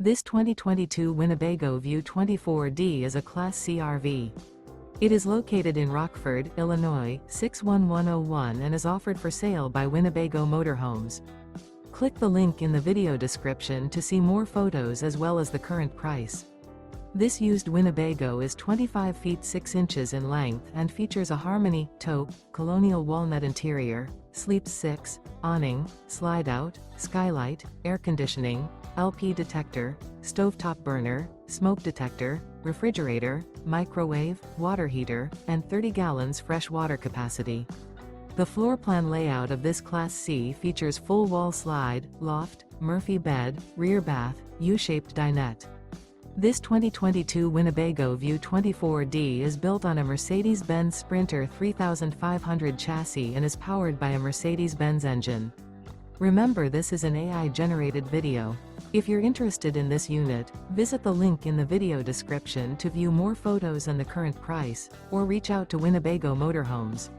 This 2022 Winnebago View 24D is a Class C RV. It is located in Rockford, Illinois, 61101 and is offered for sale by Winnebago Motorhomes. Click the link in the video description to see more photos as well as the current price. This used Winnebago is 25 feet 6 inches in length and features a Harmony, taupe, colonial walnut interior, sleeps 6, awning, slide-out, skylight, air conditioning, LP detector, stovetop burner, smoke detector, refrigerator, microwave, water heater, and 30 gallons fresh water capacity. The floor plan layout of this Class C features full wall slide, loft, Murphy bed, rear bath, U-shaped dinette. This 2022 Winnebago View 24D is built on a Mercedes-Benz Sprinter 3500 chassis and is powered by a Mercedes-Benz engine. Remember, this is an AI-generated video. If you're interested in this unit, visit the link in the video description to view more photos and the current price, or reach out to Winnebago Motorhomes.